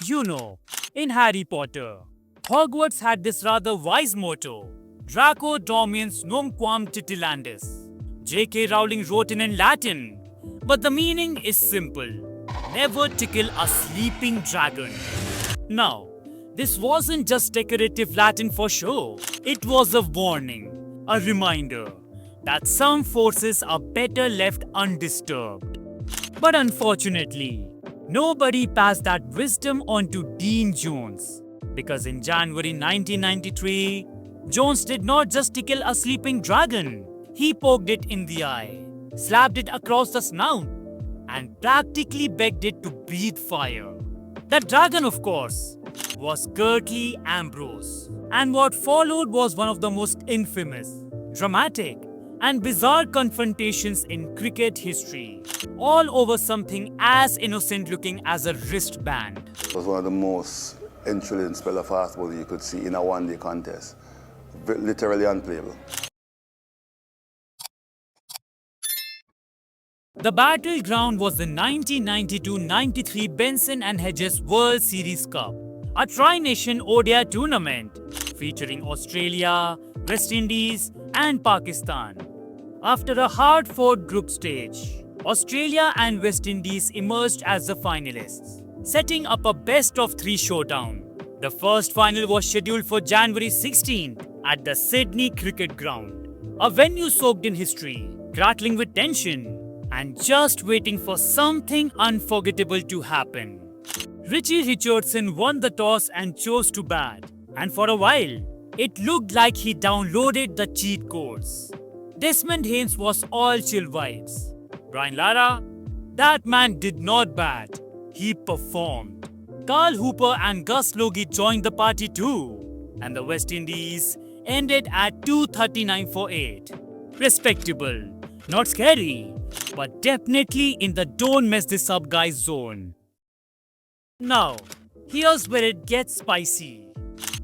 You know, in Harry Potter, Hogwarts had this rather wise motto, Draco Domiens Numquam Titillandis. J.K. Rowling wrote it in Latin, but the meaning is simple. Never tickle a sleeping dragon. Now, this wasn't just decorative Latin for show. It was a warning, a reminder that some forces are better left undisturbed. But unfortunately, nobody passed that wisdom on to Dean Jones. Because in January 1993, Jones did not just tickle a sleeping dragon. He poked it in the eye, slapped it across the snout, and practically begged it to breathe fire. That dragon, of course, was Curtly Ambrose. And what followed was one of the most infamous, dramatic, and bizarre confrontations in cricket history, all over something as innocent looking as a wristband. It was one of the most thrilling spell of fastball you could see in a one-day contest. Literally unplayable. The battleground was the 1992-93 Benson and Hedges World Series Cup, a tri-nation ODI tournament featuring Australia, West Indies and Pakistan. After a hard-fought group stage, Australia and West Indies emerged as the finalists, setting up a best-of-3 showdown. The first final was scheduled for January 16th at the Sydney Cricket Ground, a venue soaked in history, rattling with tension, and just waiting for something unforgettable to happen. Richie Richardson won the toss and chose to bat, and for a while, it looked like he downloaded the cheat codes. Desmond Haynes was all chill vibes. Brian Lara? That man did not bat. He performed. Carl Hooper and Gus Logie joined the party too, and the West Indies ended at 239 for 8. Respectable. Not scary, but definitely in the don't mess this up guys zone. Now, here's where it gets spicy.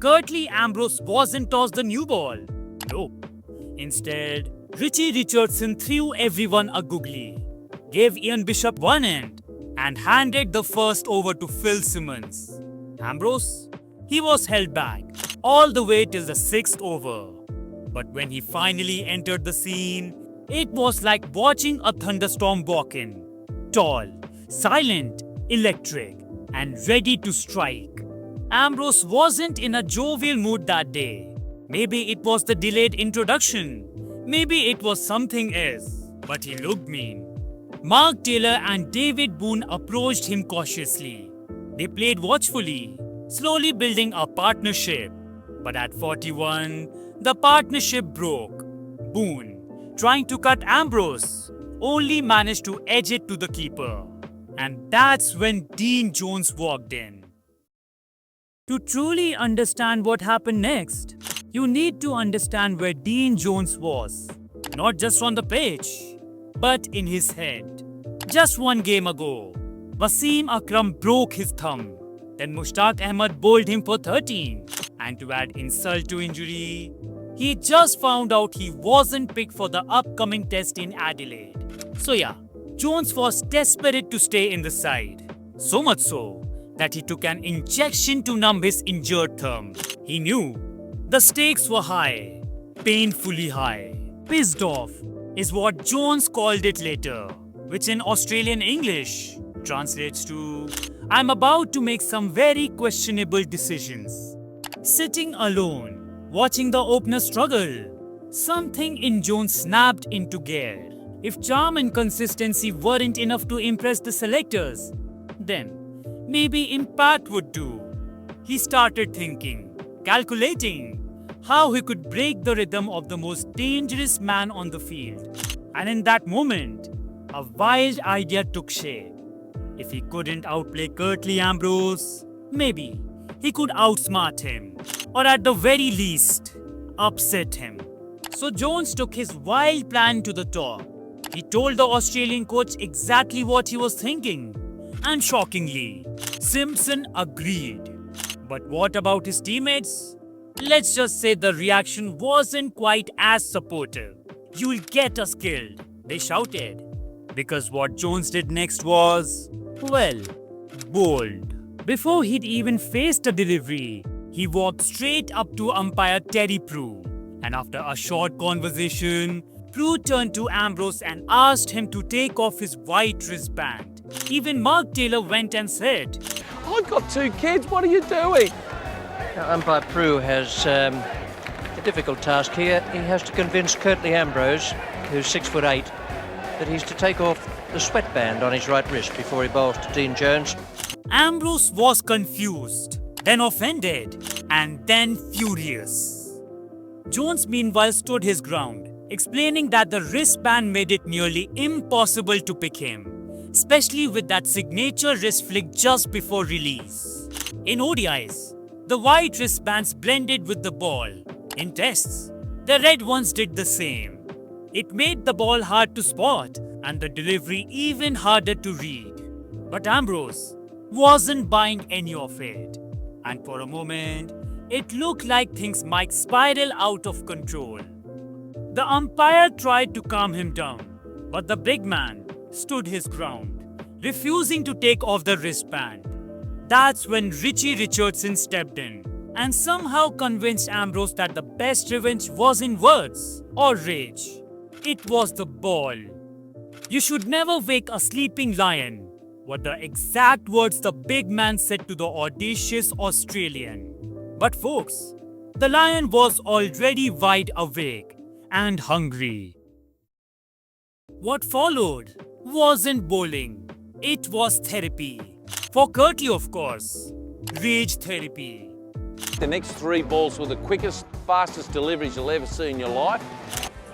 Curtly Ambrose wasn't tossed the new ball. Nope. Instead, Richie Richardson threw everyone a googly, gave Ian Bishop one end, and handed the first over to Phil Simmons. Ambrose? He was held back all the way till the 6th over. But when he finally entered the scene, it was like watching a thunderstorm walk in. Tall, silent, electric, and ready to strike. Ambrose wasn't in a jovial mood that day. Maybe it was the delayed introduction. Maybe it was something else. But he looked mean. Mark Taylor and David Boone approached him cautiously. They played watchfully, slowly building a partnership. But at 41, the partnership broke. Boone, trying to cut Ambrose, only managed to edge it to the keeper. And that's when Dean Jones walked in. To truly understand what happened next, you need to understand where Dean Jones was. Not just on the pitch, but in his head. Just one game ago, Wasim Akram broke his thumb. Then Mushtaq Ahmed bowled him for 13. And to add insult to injury, he just found out he wasn't picked for the upcoming test in Adelaide. So yeah, Jones was desperate to stay in the side. So much so that he took an injection to numb his injured thumb. He knew the stakes were high, painfully high. Pissed off is what Jones called it later, which in Australian English translates to, I'm about to make some very questionable decisions. Sitting alone, watching the opener struggle, something in Jones snapped into gear. If charm and consistency weren't enough to impress the selectors, then maybe impact would do. He started thinking, calculating how he could break the rhythm of the most dangerous man on the field. And in that moment, a wild idea took shape. If he couldn't outplay Curtly Ambrose, maybe he could outsmart him, or at the very least, upset him. So Jones took his wild plan to the top. He told the Australian coach exactly what he was thinking. And shockingly, Simpson agreed. But what about his teammates? Let's just say the reaction wasn't quite as supportive. You'll get us killed, they shouted. Because what Jones did next was, well, bold. Before he'd even faced a delivery, he walked straight up to umpire Terry Prue. And after a short conversation, Prue turned to Ambrose and asked him to take off his white wristband. Even Mark Taylor went and said, "I've got 2 kids, what are you doing?" Now, umpire Prue has a difficult task here. He has to convince Curtly Ambrose, who's 6'8", that he's to take off the sweatband on his right wrist before he bowls to Dean Jones. Ambrose was confused, then offended, and then furious. Jones meanwhile stood his ground, explaining that the wristband made it nearly impossible to pick him, especially with that signature wrist flick just before release. In ODIs, the white wristbands blended with the ball. In tests, the red ones did the same. It made the ball hard to spot and the delivery even harder to read. But Ambrose wasn't buying any of it. And for a moment, it looked like things might spiral out of control. The umpire tried to calm him down, but the big man stood his ground, refusing to take off the wristband. That's when Richie Richardson stepped in and somehow convinced Ambrose that the best revenge wasn't words or rage. It was the ball. "You should never wake a sleeping lion," were the exact words the big man said to the audacious Australian. But folks, the lion was already wide awake and hungry. What followed wasn't bowling, it was therapy. For Curtly, of course, rage therapy. The next 3 balls were the quickest, fastest deliveries you'll ever see in your life.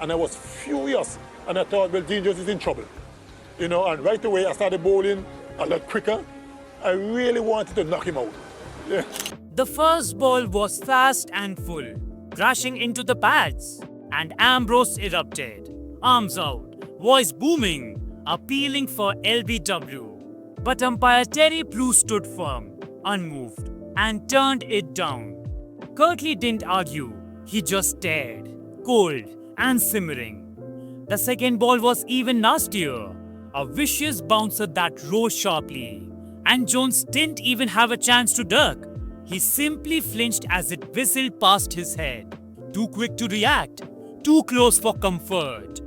And I was furious, and I thought, well, Dean Jones is in trouble. And right away I started bowling a lot quicker. I really wanted to knock him out. Yeah. The first ball was fast and full, crashing into the pads, and Ambrose erupted, arms out, voice booming, appealing for LBW. But umpire Terry Prue stood firm, unmoved, and turned it down. Curtly didn't argue, he just stared, cold and simmering. The second ball was even nastier, a vicious bouncer that rose sharply, and Jones didn't even have a chance to duck. He simply flinched as it whistled past his head. Too quick to react, too close for comfort.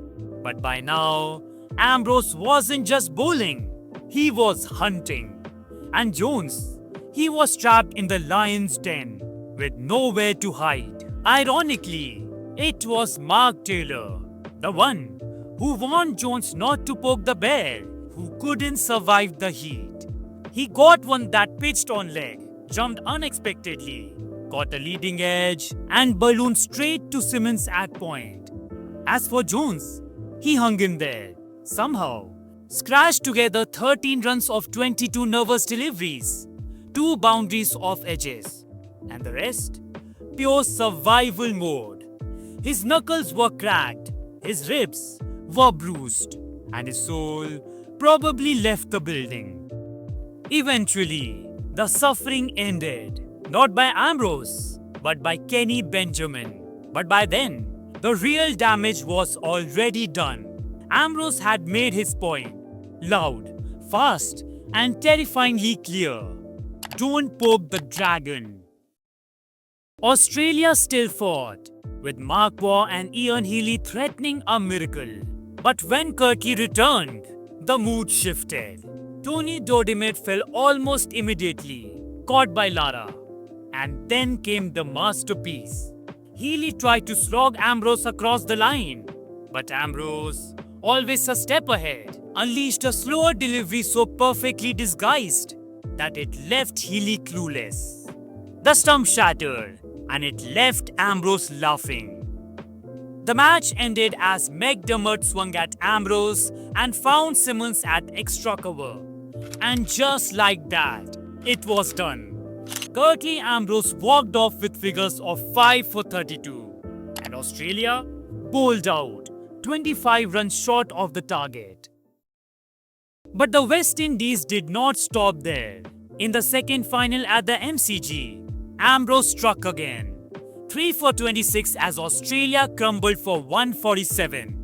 But by now, Ambrose wasn't just bowling, he was hunting. And Jones, he was trapped in the lion's den with nowhere to hide. Ironically, it was Mark Taylor, the one who warned Jones not to poke the bear, who couldn't survive the heat. He got one that pitched on leg, jumped unexpectedly, caught a leading edge, and ballooned straight to Simmons at point. As for Jones, he hung in there, somehow, scratched together 13 runs of 22 nervous deliveries, 2 boundaries off edges, and the rest, pure survival mode. His knuckles were cracked, his ribs were bruised, and his soul probably left the building. Eventually, the suffering ended, not by Ambrose, but by Kenny Benjamin. But by then, the real damage was already done. Ambrose had made his point, loud, fast, and terrifyingly clear. Don't poke the dragon. Australia still fought, with Mark Waugh and Ian Healy threatening a miracle. But when Curtly returned, the mood shifted. Tony Dodimir fell almost immediately, caught by Lara. And then came the masterpiece. Healy tried to slog Ambrose across the line, but Ambrose, always a step ahead, unleashed a slower delivery so perfectly disguised that it left Healy clueless. The stump shattered, and it left Ambrose laughing. The match ended as McDermott swung at Ambrose and found Simmons at extra cover. And just like that, it was done. Curtly Ambrose walked off with figures of 5 for 32, and Australia bowled out, 25 runs short of the target. But the West Indies did not stop there. In the second final at the MCG, Ambrose struck again, 3 for 26 as Australia crumbled for 147.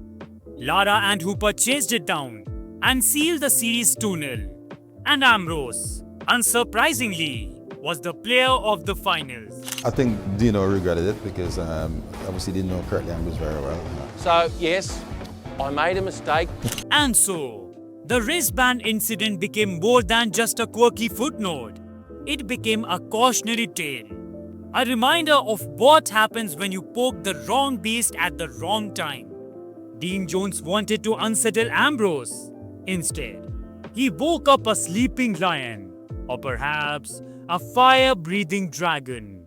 Lara and Hooper chased it down and sealed the series 2-0. And Ambrose, unsurprisingly, was the player of the finals. I think Dino regretted it because obviously didn't know Curtly Ambrose very well. So, yes, I made a mistake. And so, the wristband incident became more than just a quirky footnote. It became a cautionary tale. A reminder of what happens when you poke the wrong beast at the wrong time. Dean Jones wanted to unsettle Ambrose. Instead, he woke up a sleeping lion, or perhaps a fire-breathing dragon.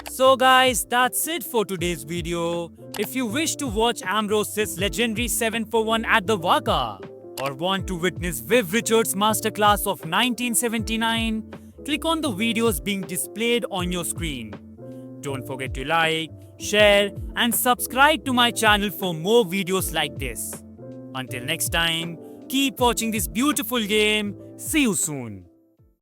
So guys, that's it for today's video. If you wish to watch Ambrose's legendary 7 for 1 at the Waka, or want to witness Viv Richards' masterclass of 1979, click on the videos being displayed on your screen. Don't forget to like, share and subscribe to my channel for more videos like this. Until next time, keep watching this beautiful game. See you soon.